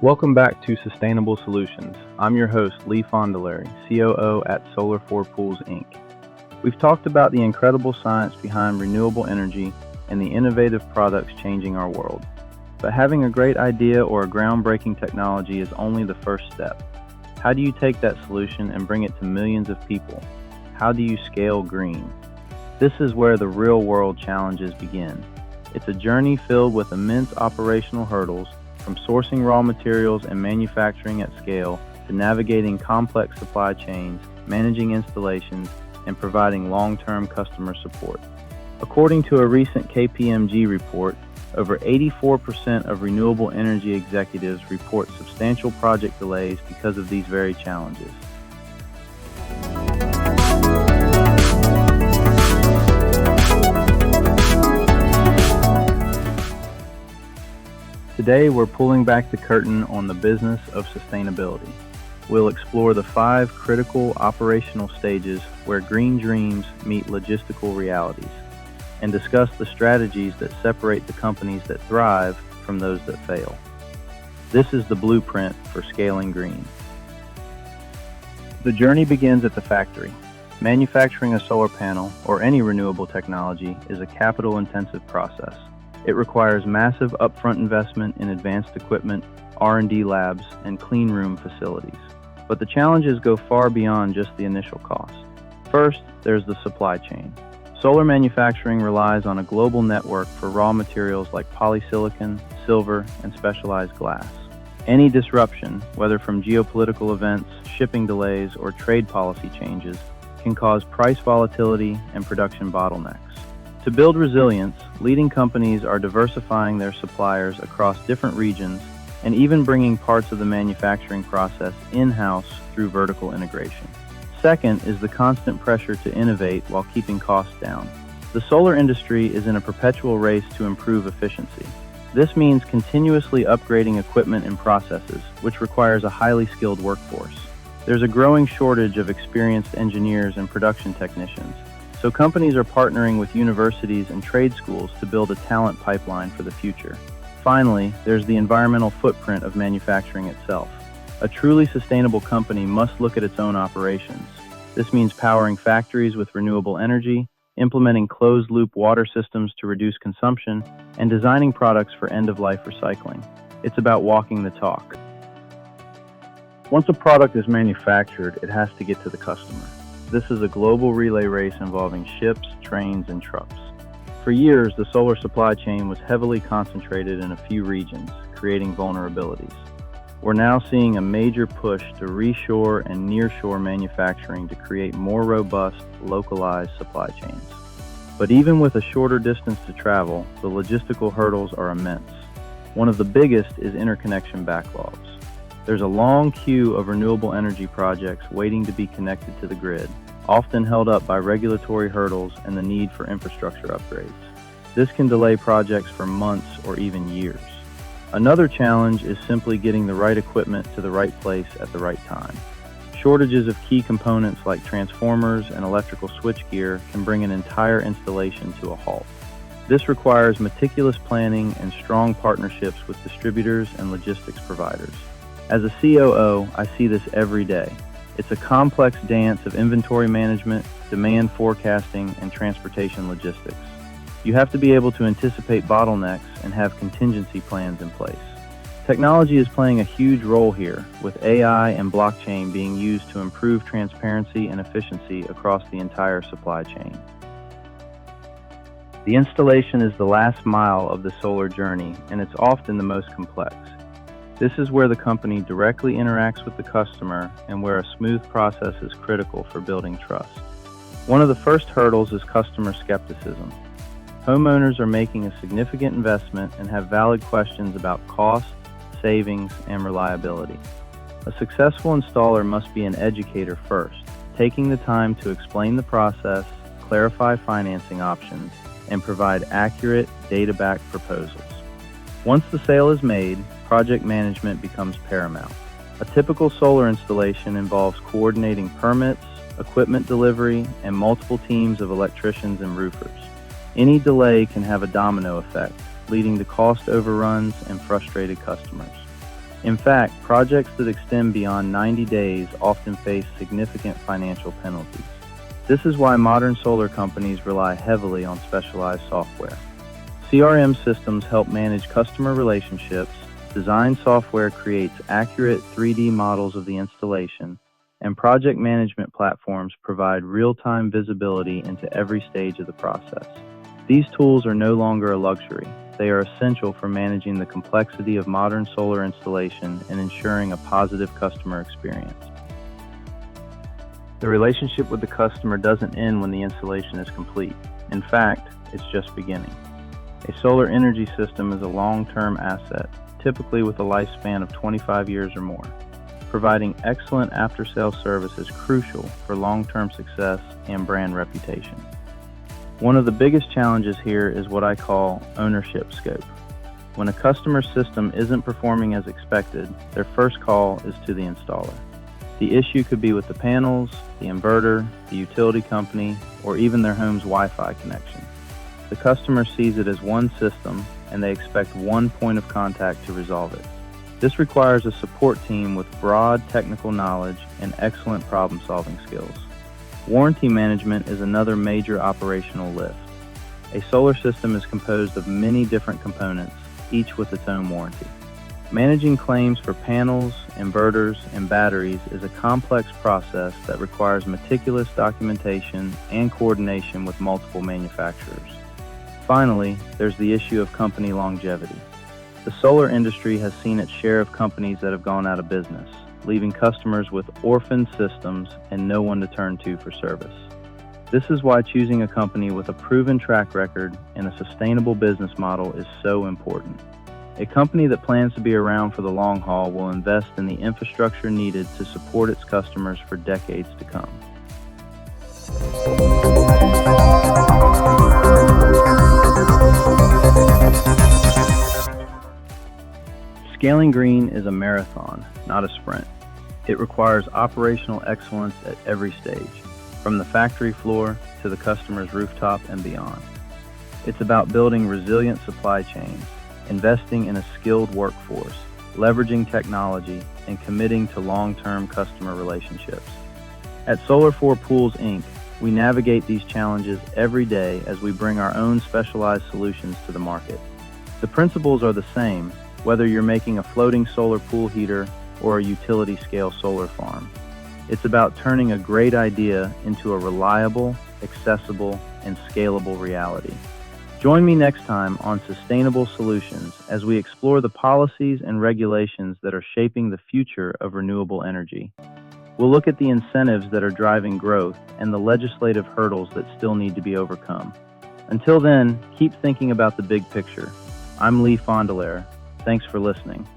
Welcome back to Sustainable Solutions. I'm your host, Lee Fondiller, COO at Solar4Pools, Inc. We've talked about the incredible science behind renewable energy and the innovative products changing our world. But having a great idea or a groundbreaking technology is only the first step. How do you take that solution and bring it to millions of people? How do you scale green? This is where the real-world challenges begin. It's a journey filled with immense operational hurdles, from sourcing raw materials and manufacturing at scale to navigating complex supply chains, managing installations, and providing long-term customer support. According to a recent KPMG report, over 84% of renewable energy executives report substantial project delays because of these very challenges. Today, we're pulling back the curtain on the business of sustainability. We'll explore the 5 critical operational stages where green dreams meet logistical realities, and discuss the strategies that separate the companies that thrive from those that fail. This is the blueprint for scaling green. The journey begins at the factory. Manufacturing a solar panel or any renewable technology is a capital-intensive process. It requires massive upfront investment in advanced equipment, R&D labs, and clean room facilities. But the challenges go far beyond just the initial cost. First, there's the supply chain. Solar manufacturing relies on a global network for raw materials like polysilicon, silver, and specialized glass. Any disruption, whether from geopolitical events, shipping delays, or trade policy changes, can cause price volatility and production bottlenecks. To build resilience, leading companies are diversifying their suppliers across different regions and even bringing parts of the manufacturing process in-house through vertical integration. Second is the constant pressure to innovate while keeping costs down. The solar industry is in a perpetual race to improve efficiency. This means continuously upgrading equipment and processes, which requires a highly skilled workforce. There's a growing shortage of experienced engineers and production technicians, so companies are partnering with universities and trade schools to build a talent pipeline for the future. Finally, there's the environmental footprint of manufacturing itself. A truly sustainable company must look at its own operations. This means powering factories with renewable energy, implementing closed-loop water systems to reduce consumption, and designing products for end-of-life recycling. It's about walking the talk. Once a product is manufactured, it has to get to the customer. This is a global relay race involving ships, trains, and trucks. For years, the solar supply chain was heavily concentrated in a few regions, creating vulnerabilities. We're now seeing a major push to reshore and nearshore manufacturing to create more robust, localized supply chains. But even with a shorter distance to travel, the logistical hurdles are immense. One of the biggest is interconnection backlogs. There's a long queue of renewable energy projects waiting to be connected to the grid, often held up by regulatory hurdles and the need for infrastructure upgrades. This can delay projects for months or even years. Another challenge is simply getting the right equipment to the right place at the right time. Shortages of key components like transformers and electrical switchgear can bring an entire installation to a halt. This requires meticulous planning and strong partnerships with distributors and logistics providers. As a COO, I see this every day. It's a complex dance of inventory management, demand forecasting, and transportation logistics. You have to be able to anticipate bottlenecks and have contingency plans in place. Technology is playing a huge role here, with AI and blockchain being used to improve transparency and efficiency across the entire supply chain. The installation is the last mile of the solar journey, and it's often the most complex. This is where the company directly interacts with the customer and where a smooth process is critical for building trust. One of the first hurdles is customer skepticism. Homeowners are making a significant investment and have valid questions about cost, savings, and reliability. A successful installer must be an educator first, taking the time to explain the process, clarify financing options, and provide accurate, data-backed proposals. Once the sale is made, project management becomes paramount. A typical solar installation involves coordinating permits, equipment delivery, and multiple teams of electricians and roofers. Any delay can have a domino effect, leading to cost overruns and frustrated customers. In fact, projects that extend beyond 90 days often face significant financial penalties. This is why modern solar companies rely heavily on specialized software. CRM systems help manage customer relationships, design software creates accurate 3D models of the installation, and project management platforms provide real-time visibility into every stage of the process. These tools are no longer a luxury. They are essential for managing the complexity of modern solar installation and ensuring a positive customer experience. The relationship with the customer doesn't end when the installation is complete. In fact, it's just beginning. A solar energy system is a long-term asset, typically with a lifespan of 25 years or more. Providing excellent after-sales service is crucial for long-term success and brand reputation. One of the biggest challenges here is what I call ownership scope. When a customer system isn't performing as expected, their first call is to the installer. The issue could be with the panels, the inverter, the utility company, or even their home's Wi-Fi connection. The customer sees it as one system, and they expect one point of contact to resolve it. This requires a support team with broad technical knowledge and excellent problem-solving skills. Warranty management is another major operational lift. A solar system is composed of many different components, each with its own warranty. Managing claims for panels, inverters, and batteries is a complex process that requires meticulous documentation and coordination with multiple manufacturers. Finally, there's the issue of company longevity. The solar industry has seen its share of companies that have gone out of business, leaving customers with orphaned systems and no one to turn to for service. This is why choosing a company with a proven track record and a sustainable business model is so important. A company that plans to be around for the long haul will invest in the infrastructure needed to support its customers for decades to come. Scaling green is a marathon, not a sprint. It requires operational excellence at every stage, from the factory floor to the customer's rooftop and beyond. It's about building resilient supply chains, investing in a skilled workforce, leveraging technology, and committing to long-term customer relationships. At Solar4 Pools, Inc., we navigate these challenges every day as we bring our own specialized solutions to the market. The principles are the same, whether you're making a floating solar pool heater or a utility-scale solar farm. It's about turning a great idea into a reliable, accessible, and scalable reality. Join me next time on Sustainable Solutions as we explore the policies and regulations that are shaping the future of renewable energy. We'll look at the incentives that are driving growth and the legislative hurdles that still need to be overcome. Until then, keep thinking about the big picture. I'm Lee Fondiller. Thanks for listening.